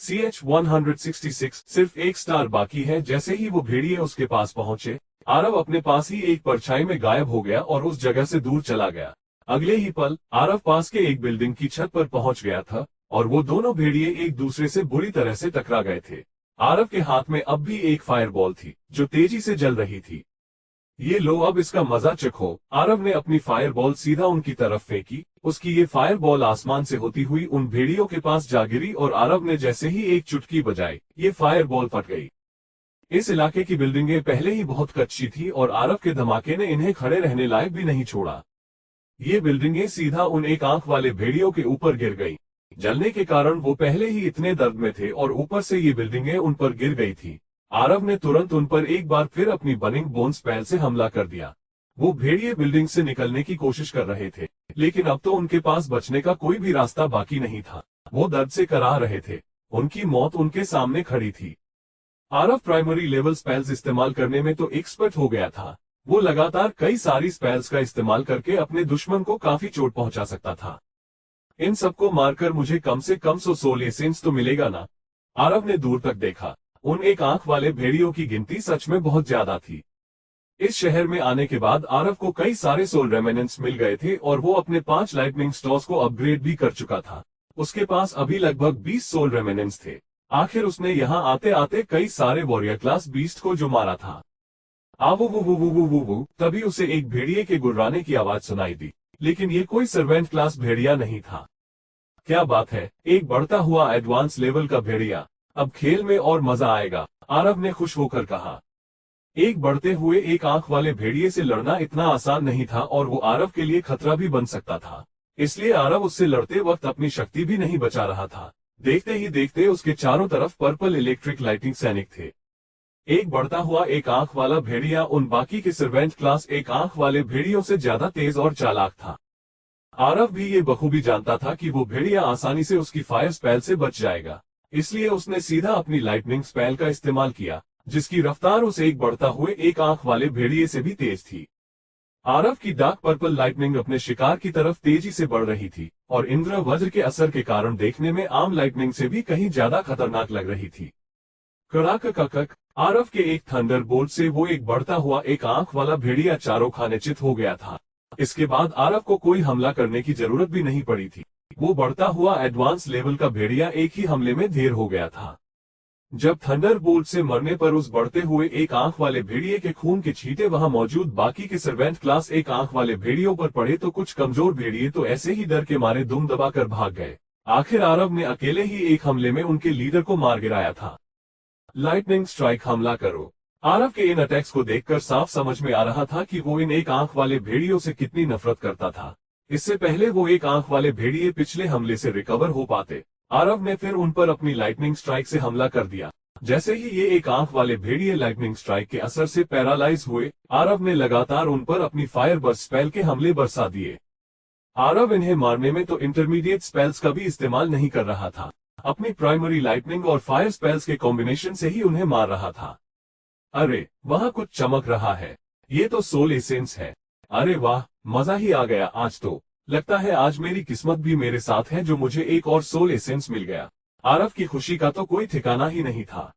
CH-166 सिर्फ एक star बाकी है। जैसे ही वो भेड़िए उसके पास पहुंचे, आरव अपने पास ही एक परछाई में गायब हो गया और उस जगह से दूर चला गया। अगले ही पल आरव पास के एक बिल्डिंग की छत पर पहुंच गया था और वो दोनों भेड़िए एक दूसरे से बुरी तरह से टकरा गए थे। आरव के हाथ में अब भी एक फायरबॉल थी जो तेजी से जल रही थी। ये लो, अब इसका मजा चखो। आरव ने अपनी फायरबॉल सीधा उनकी तरफ फेंकी। उसकी ये फायरबॉल आसमान से होती हुई उन भेड़ियों के पास जा गिरी और आरव ने जैसे ही एक चुटकी बजाई, ये फायरबॉल फट गई। इस इलाके की बिल्डिंगें पहले ही बहुत कच्ची थी और आरव के धमाके ने इन्हें खड़े रहने लायक भी नहीं छोड़ा। ये बिल्डिंगें सीधा उन एक आंख वाले भेड़ियों के ऊपर गिर गई। जलने के कारण वो पहले ही इतने दर्द में थे और ऊपर से ये बिल्डिंगें उन पर गिर गई थी। आरव ने तुरंत उन पर एक बार फिर अपनी बर्निंग बोन्स स्पेल से हमला कर दिया। वो भेड़िए बिल्डिंग से निकलने की कोशिश कर रहे थे, लेकिन अब तो उनके पास बचने का कोई भी रास्ता बाकी नहीं था। वो दर्द से कराह रहे थे। उनकी मौत उनके सामने खड़ी थी। आरव प्राइमरी लेवल स्पेल्स इस्तेमाल करने में तो एक्सपर्ट हो गया था। वो लगातार कई सारी स्पेल्स का इस्तेमाल करके अपने दुश्मन को काफी चोट पहुंचा सकता था। इन सबको मारकर मुझे कम से कम 100 सोल एसेंस तो मिलेगा ना? आरव ने दूर तक देखा। उन एक आंख वाले भेड़ियों की गिनती सच में बहुत ज्यादा थी। इस शहर में आने के बाद आरव को कई सारे सोल रेमेनेंट्स मिल गए थे और वो अपने 5 लाइटनिंग स्टॉर्स को अपग्रेड भी कर चुका था। उसके पास अभी लगभग 20 सोल रेमेनेंट्स थे। आखिर उसने यहाँ आते आते कई सारे वॉरियर क्लास बीस्ट को जो मारा था। आवो वो वो वो वो वो वो, तभी उसे एक भेड़िए के गुर्राने की आवाज सुनाई दी, लेकिन ये कोई सर्वेंट क्लास भेड़िया नहीं था। क्या बात है, एक बढ़ता हुआ एडवांस लेवल का भेड़िया। अब खेल में और मजा आएगा, आरव ने खुश होकर कहा। एक बढ़ते हुए एक आंख वाले भेड़िए से लड़ना इतना आसान नहीं था और वो आरव के लिए खतरा भी बन सकता था। इसलिए आरव उससे लड़ते वक्त अपनी शक्ति भी नहीं बचा रहा था। देखते ही देखते उसके चारों तरफ पर्पल इलेक्ट्रिक लाइटिंग सैनिक थे। एक बढ़ता हुआ एक आंख वाला भेड़िया उन बाकी के सर्वेंट क्लास एक आंख वाले भेड़ियों से ज्यादा तेज और चालाक था। आरव भी ये बखूबी जानता था कि वो भेड़िया आसानी से उसकी फायर स्पेल से बच जाएगा। इसलिए उसने सीधा अपनी लाइटनिंग स्पेल का इस्तेमाल किया, जिसकी रफ्तार उस एक बढ़ता हुए एक आंख वाले भेड़िए से भी तेज थी। आरव की डार्क पर्पल लाइटनिंग अपने शिकार की तरफ तेजी से बढ़ रही थी और इंद्र वज्र के असर के कारण देखने में आम लाइटनिंग से भी कहीं ज्यादा खतरनाक लग रही थी। कड़ाक ककक, आरव के एक थंडर बोल्ट से वो एक बढ़ता हुआ एक आंख वाला भेड़िया चारों खाने चित हो गया था। इसके बाद आरव को कोई हमला करने की जरूरत भी नहीं पड़ी थी। वो बढ़ता हुआ एडवांस लेवल का भेड़िया एक ही हमले में ढेर हो गया था। जब थंडर बोल्ट से मरने पर उस बढ़ते हुए एक आंख वाले भेड़िए के खून के छींटे वहां मौजूद बाकी के सर्वेंट क्लास एक आंख वाले भेड़ियों पर पड़े तो कुछ कमजोर भेड़िए तो ऐसे ही डर के मारे दुम दबाकर भाग गए। आखिर आरव ने अकेले ही एक हमले में उनके लीडर को मार गिराया था। लाइटनिंग स्ट्राइक, हमला करो। आरव के इन अटैक्स को देखकर साफ समझ में आ रहा था कि वो इन एक आंख वाले भेड़ियों से कितनी नफरत करता था। इससे पहले वो एक आंख वाले भेड़िए पिछले हमले से रिकवर हो पाते, आरव ने फिर उन पर अपनी लाइटनिंग स्ट्राइक से हमला कर दिया। जैसे ही ये एक आंख वाले भेड़िए लाइटनिंग स्ट्राइक के असर से पैरालाइज हुए, आरव ने लगातार उन पर अपनी फायर बर्स्ट स्पेल के हमले बरसा दिए। आरव इन्हें मारने में तो इंटरमीडिएट स्पेल्स का भी इस्तेमाल नहीं कर रहा था, अपनी प्राइमरी लाइटनिंग और फायर स्पेल्स के कॉम्बिनेशन से ही उन्हें मार रहा था। अरे वहां कुछ चमक रहा है, ये तो सोल एसेंस है। अरे वाह, मजा ही आ गया आज तो। लगता है आज मेरी किस्मत भी मेरे साथ है जो मुझे एक और सोल एसेंस मिल गया। आरव की खुशी का तो कोई ठिकाना ही नहीं था।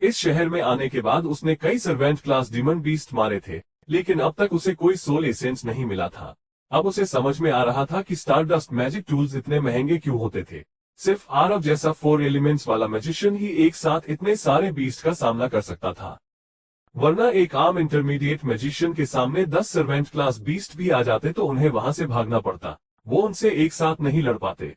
इस शहर में आने के बाद उसने कई सर्वेंट क्लास डिमन बीस्ट मारे थे, लेकिन अब तक उसे कोई सोल एसेंस नहीं मिला था। अब उसे समझ में आ रहा था कि स्टारडस्ट मैजिक टूल्स इतने महंगे क्यों होते थे। सिर्फ आरव जैसा 4 एलिमेंट्स वाला मैजिशियन ही एक साथ इतने सारे बीस्ट का सामना कर सकता था, वरना एक आम इंटरमीडिएट मैजिशियन के सामने 10 सर्वेंट क्लास बीस्ट भी आ जाते तो उन्हें वहां से भागना पड़ता, वो उनसे एक साथ नहीं लड़ पाते।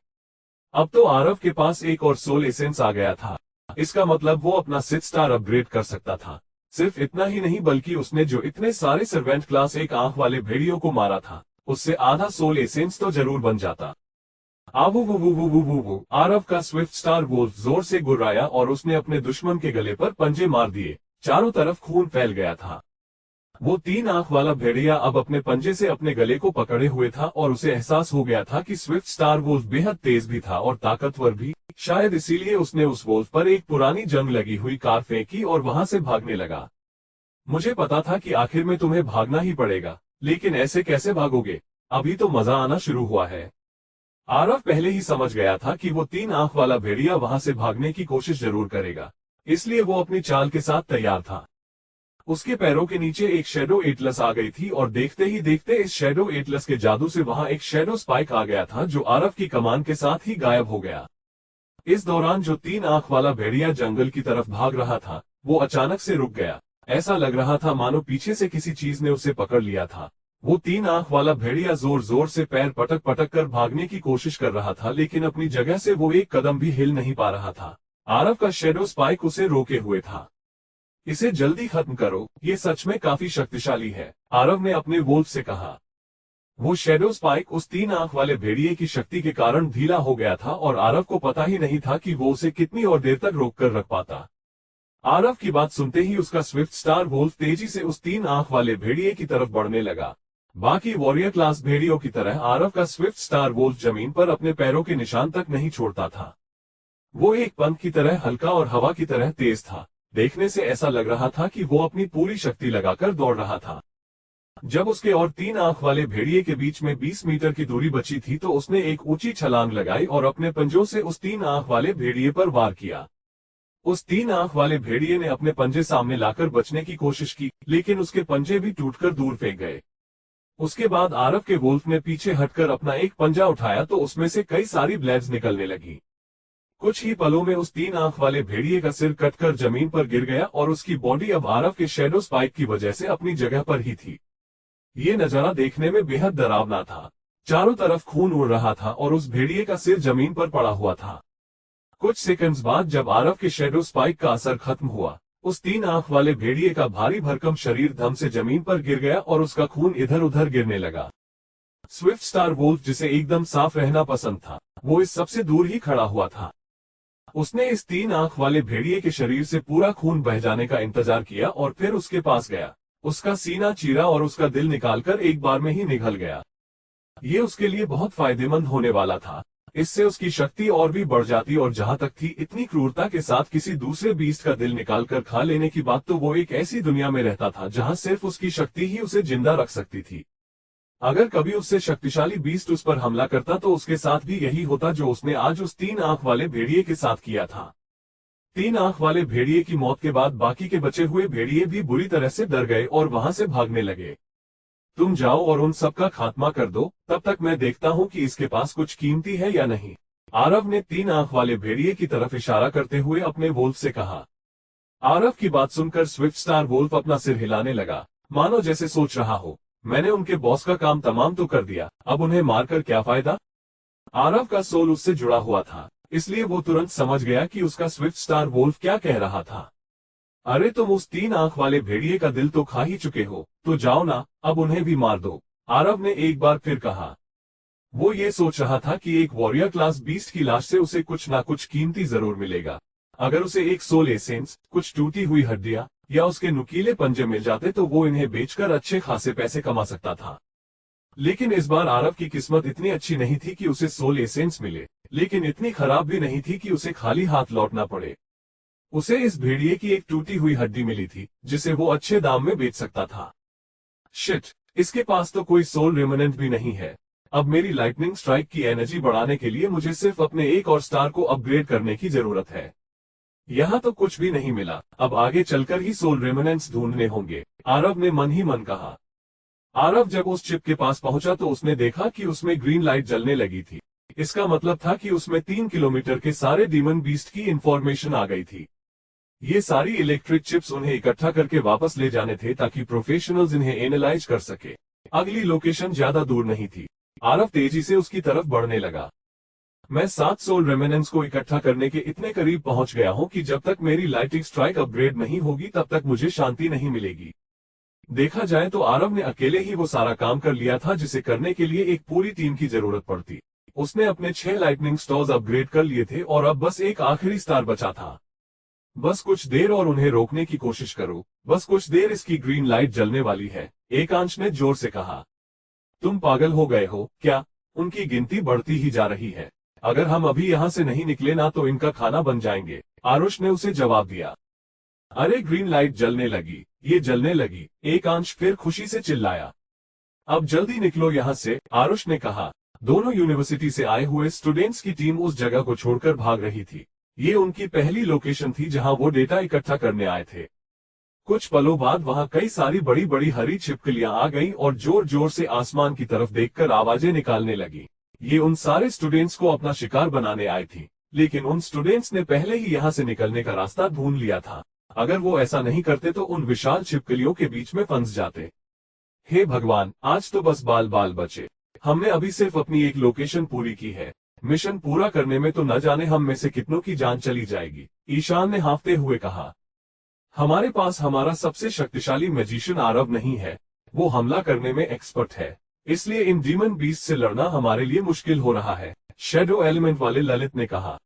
अब तो आरव के पास एक और सोल एसेंस आ गया था। इसका मतलब वो अपना 6 स्टार अपग्रेड कर सकता था। सिर्फ इतना ही नहीं बल्कि उसने जो इतने सारे सर्वेंट क्लास एक आंख वाले भेड़ियों को मारा था, उससे आधा सोल एसेंस तो जरूर बन जाता। आवो वो वो वो वो वो वो, आरव का स्विफ्ट स्टार वोल्फ जोर से गुर्राया और उसने अपने दुश्मन के गले पर पंजे मार दिए। चारों तरफ खून फैल गया था। वो 3 आंख वाला भेड़िया अब अपने पंजे से अपने गले को पकड़े हुए था और उसे एहसास हो गया था कि स्विफ्ट स्टार वोल्फ बेहद तेज भी था और ताकतवर भी। शायद इसीलिए उसने उस वोल्फ पर एक पुरानी जंग लगी हुई कार फेंकी और वहां से भागने लगा। मुझे पता था कि आखिर में तुम्हें भागना ही पड़ेगा, लेकिन ऐसे कैसे भागोगे? अभी तो मजा आना शुरू हुआ है। आरव पहले ही समझ गया था कि वो 3 आंख वाला भेड़िया वहां से भागने की कोशिश जरूर करेगा, इसलिए वो अपनी चाल के साथ तैयार था। उसके पैरों के नीचे एक शैडो एटलस आ गई थी और देखते ही देखते इस शैडो एटलस के जादू से वहां एक शैडो स्पाइक आ गया था जो आरव की कमान के साथ ही गायब हो गया। इस दौरान जो 3 आंख वाला भेड़िया जंगल की तरफ भाग रहा था वो अचानक से रुक गया। ऐसा लग रहा था मानो पीछे से किसी चीज ने उसे पकड़ लिया था। वो 3 आंख वाला भेड़िया जोर जोर से पैर पटक पटक कर भागने की कोशिश कर रहा था, लेकिन अपनी जगह से वो एक कदम भी हिल नहीं पा रहा था। आरव का शैडो स्पाइक उसे रोके हुए था। इसे जल्दी खत्म करो, ये सच में काफी शक्तिशाली है, आरव ने अपने वोल्फ से कहा। वो शैडो स्पाइक उस 3 आंख वाले भेड़िए की शक्ति के कारण ढीला हो गया था और आरव को पता ही नहीं था कि वो उसे कितनी और देर तक रोक कर रख पाता। आरव की बात सुनते ही उसका स्विफ्ट स्टार वोल्फ तेजी से उस 3 आंख वाले भेड़िए की तरफ बढ़ने लगा। बाकी वॉरियर क्लास भेड़ियों की तरह आरव का स्विफ्ट स्टार वोल्फ जमीन पर अपने पैरों के निशान तक नहीं छोड़ता था। वो एक पंख की तरह हल्का और हवा की तरह तेज था। देखने से ऐसा लग रहा था कि वो अपनी पूरी शक्ति लगाकर दौड़ रहा था। जब उसके और 3 आंख वाले भेड़िए के बीच में 20 मीटर की दूरी बची थी तो उसने एक ऊंची छलांग लगाई और अपने पंजों से उस 3 आंख वाले भेड़िए पर वार किया। उस 3 आंख वाले भेड़िए ने अपने पंजे सामने लाकर बचने की कोशिश की, लेकिन उसके पंजे भी टूटकर दूर फेंक गए। उसके बाद आरव के वोल्फ ने पीछे हटकर अपना एक पंजा उठाया तो उसमें से कई सारी ब्लेड्स निकलने लगी। कुछ ही पलों में उस 3 आंख वाले भेड़िए का सिर कटकर जमीन पर गिर गया और उसकी बॉडी अब आरव के शैडो स्पाइक की वजह से अपनी जगह पर ही थी। ये नजारा देखने में बेहद डरावना था। चारों तरफ खून उड़ रहा था और उस भेड़िए का सिर जमीन पर पड़ा हुआ था। कुछ सेकंड्स बाद जब आरव के शैडो स्पाइक का असर खत्म हुआ, उस 3 आंख वाले भेड़िए का भारी भरकम शरीर धम से जमीन पर गिर गया और उसका खून इधर उधर गिरने लगा। स्विफ्ट स्टार वोल्फ, जिसे एकदम साफ रहना पसंद था, वो इस सबसे दूर ही खड़ा हुआ था। उसने इस 3 आंख वाले भेड़िए के शरीर से पूरा खून बह जाने का इंतजार किया और फिर उसके पास गया, उसका सीना चीरा और उसका दिल निकालकर एक बार में ही निगल गया। ये उसके लिए बहुत फायदेमंद होने वाला था। इससे उसकी शक्ति और भी बढ़ जाती और जहां तक थी इतनी क्रूरता के साथ किसी दूसरे बीस्ट का दिल निकालकर खा लेने की बात, तो वो एक ऐसी दुनिया में रहता था जहां सिर्फ उसकी शक्ति ही उसे जिंदा रख सकती थी। अगर कभी उससे शक्तिशाली बीस्ट उस पर हमला करता तो उसके साथ भी यही होता जो उसने आज उस 3 आंख वाले भेड़िए के साथ किया था। 3 आंख वाले भेड़िए की मौत के बाद बाकी के बचे हुए भेड़िए भी बुरी तरह से डर गए और वहां से भागने लगे। तुम जाओ और उन सबका खात्मा कर दो, तब तक मैं देखता हूं कि इसके पास कुछ कीमती है या नहीं, आरव ने 3 आंख वाले भेड़िए की तरफ इशारा करते हुए अपने वोल्फ से कहा। आरव की बात सुनकर स्विफ्ट स्टार वोल्फ अपना सिर हिलाने लगा, मानो जैसे सोच रहा हो, मैंने उनके बॉस का काम तमाम तो कर दिया, अब उन्हें मारकर क्या फायदा। आरव का सोल उससे जुड़ा हुआ था, इसलिए वो तुरंत समझ गया कि उसका स्विफ्ट स्टार वोल्फ क्या कह रहा था। अरे तुम उस 3 आंख वाले भेड़िए का दिल तो खा ही चुके हो, तो जाओ ना, अब उन्हें भी मार दो, आरव ने एक बार फिर कहा। वो ये सोच रहा था कि एक वॉरियर क्लास बीस्ट की लाश से उसे कुछ ना कुछ कीमती जरूर मिलेगा। अगर उसे एक सोल एसेंस, कुछ टूटी हुई हड्डियां या उसके नुकीले पंजे मिल जाते तो वो इन्हें बेचकर अच्छे खासे पैसे कमा सकता था। लेकिन इस बार आरव की किस्मत इतनी अच्छी नहीं थी कि उसे सोल एसेंस मिले, लेकिन इतनी खराब भी नहीं थी कि उसे खाली हाथ लौटना पड़े। उसे इस भेड़िए की एक टूटी हुई हड्डी मिली थी जिसे वो अच्छे दाम में बेच सकता था। शिट, इसके पास तो कोई सोल रेमनेंट भी नहीं है। अब मेरी लाइटनिंग स्ट्राइक की एनर्जी बढ़ाने के लिए मुझे सिर्फ अपने एक और स्टार को अपग्रेड करने की जरूरत है। यहाँ तो कुछ भी नहीं मिला, अब आगे चलकर ही सोल रेमनेंट्स ढूंढने होंगे, आरव ने मन ही मन कहा। आरव जब उस चिप के पास पहुंचा तो उसने देखा कि उसमें ग्रीन लाइट जलने लगी थी। इसका मतलब था कि उसमें 3 किलोमीटर के सारे डीमन बीस्ट की इंफॉर्मेशन आ गई थी। ये सारी इलेक्ट्रिक चिप्स उन्हें इकट्ठा करके वापस ले जाने थे ताकि प्रोफेशनल्स इन्हें एनालाइज कर सके। अगली लोकेशन ज्यादा दूर नहीं थी। आरव तेजी से उसकी तरफ बढ़ने लगा। मैं 7 सोल रेमेनेंस को इकट्ठा करने के इतने करीब पहुंच गया हूं कि जब तक मेरी लाइटिंग स्ट्राइक अपग्रेड नहीं होगी तब तक मुझे शांति नहीं मिलेगी। देखा जाए तो आरव ने अकेले ही वो सारा काम कर लिया था जिसे करने के लिए एक पूरी टीम की जरूरत पड़ती। उसने अपने 6 लाइटनिंग स्टोर्स अपग्रेड कर लिए थे और अब बस एक आखिरी स्टार बचा था। बस कुछ देर और उन्हें रोकने की कोशिश करो, बस कुछ देर, इसकी ग्रीन लाइट जलने वाली है, एकांश ने जोर से कहा। तुम पागल हो गए हो क्या? उनकी गिनती बढ़ती ही जा रही है। अगर हम अभी यहाँ से नहीं निकले ना तो इनका खाना बन जाएंगे, आरुष ने उसे जवाब दिया। अरे ग्रीन लाइट जलने लगी, ये जलने लगी, एकांश फिर खुशी से चिल्लाया। अब जल्दी निकलो यहाँ से, आरुष ने कहा। दोनों यूनिवर्सिटी से आए हुए स्टूडेंट्स की टीम उस जगह को छोड़कर भाग रही थी। ये उनकी पहली लोकेशन थी जहां वो डेटा इकट्ठा करने आए थे। कुछ पलों बाद वहां कई सारी बड़ी बड़ी हरी छिपकलियां आ गईं और जोर जोर से आसमान की तरफ देखकर आवाजें निकालने लगी। ये उन सारे स्टूडेंट्स को अपना शिकार बनाने आई थी, लेकिन उन स्टूडेंट्स ने पहले ही यहाँ से निकलने का रास्ता ढूंढ लिया था। अगर वो ऐसा नहीं करते तो उन विशाल छिपकलियों के बीच में फंस जाते। हे भगवान, आज तो बस बाल बाल बचे। हमने अभी सिर्फ अपनी एक लोकेशन पूरी की है। मिशन पूरा करने में तो न जाने हम में से कितनों की जान चली जाएगी। ईशान ने हांफते हुए कहा। हमारे पास हमारा सबसे शक्तिशाली मैजिशियन आरव नहीं है। वो हमला करने में एक्सपर्ट है, इसलिए इन डीमन बीस्ट से लड़ना हमारे लिए मुश्किल हो रहा है, शैडो एलिमेंट वाले ललित ने कहा।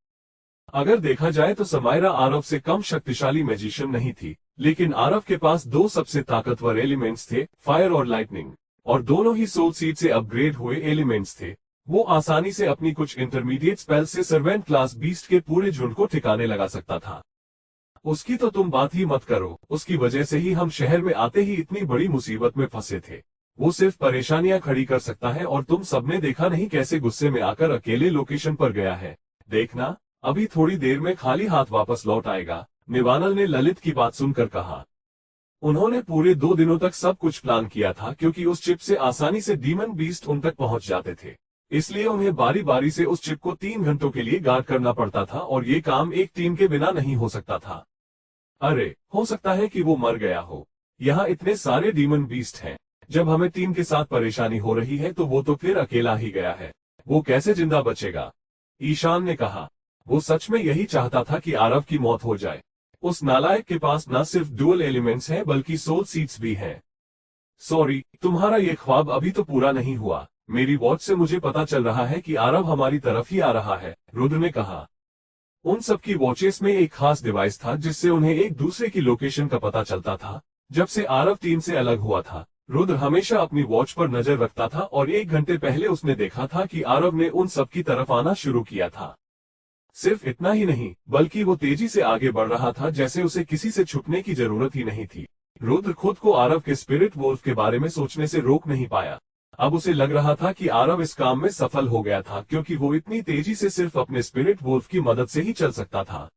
अगर देखा जाए तो समायरा आरव से कम शक्तिशाली मैजिशियन नहीं थी, लेकिन आरव के पास दो सबसे ताकतवर एलिमेंट्स थे, फायर और लाइटनिंग, और दोनों ही सोल सीड से अपग्रेड हुए एलिमेंट्स थे। वो आसानी से अपनी कुछ इंटरमीडिएट स्पेल से सर्वेंट क्लास बीस्ट के पूरे झुंड को ठिकाने लगा सकता था। उसकी तो तुम बात ही मत करो, उसकी वजह से ही हम शहर में आते ही इतनी बड़ी मुसीबत में फंसे थे। वो सिर्फ परेशानियां खड़ी कर सकता है और तुम सबने देखा नहीं कैसे गुस्से में आकर अकेले लोकेशन पर गया है। देखना, अभी थोड़ी देर में खाली हाथ वापस लौट आएगा, निवानल ने ललित की बात सुनकर कहा। उन्होंने पूरे 2 दिनों तक सब कुछ प्लान किया था, क्योंकि उस चिप से आसानी से डीमन बीस्ट उन तक पहुंच जाते थे। इसलिए उन्हें बारी बारी से उस चिप को 3 घंटों के लिए गार्ड करना पड़ता था, और ये काम एक टीम के बिना नहीं हो सकता था। अरे, हो सकता है कि वो मर गया हो। यहाँ इतने सारे डीमन बीस्ट हैं। जब हमें टीम के साथ परेशानी हो रही है तो वो तो फिर अकेला ही गया है। वो कैसे जिंदा बचेगा? ईशान ने कहा। वो सच में यही चाहता था कि आरव की मौत हो जाए। उस नालायक के पास न सिर्फ डुअल एलिमेंट्स हैं बल्कि सोल सीड्स भी हैं। सॉरी, तुम्हारा ये ख्वाब अभी तो पूरा नहीं हुआ। मेरी वॉच से मुझे पता चल रहा है कि आरव हमारी तरफ ही आ रहा है, रुद्र ने कहा। उन सबकी वॉचेस में एक खास डिवाइस था जिससे उन्हें एक दूसरे की लोकेशन का पता चलता था। जब से आरव टीम से अलग हुआ था, रुद्र हमेशा अपनी वॉच पर नजर रखता था और 1 घंटे पहले उसने देखा था कि आरव ने उन सब की तरफ आना शुरू किया था। सिर्फ इतना ही नहीं, बल्कि वो तेजी से आगे बढ़ रहा था, जैसे उसे किसी से छुपने की जरूरत ही नहीं थी। रुद्र खुद को आरव के स्पिरिट वोल्फ के बारे में सोचने से रोक नहीं पाया। अब उसे लग रहा था कि आरव इस काम में सफल हो गया था, क्योंकि वो इतनी तेजी से सिर्फ अपने स्पिरिट वोल्फ की मदद से ही चल सकता था।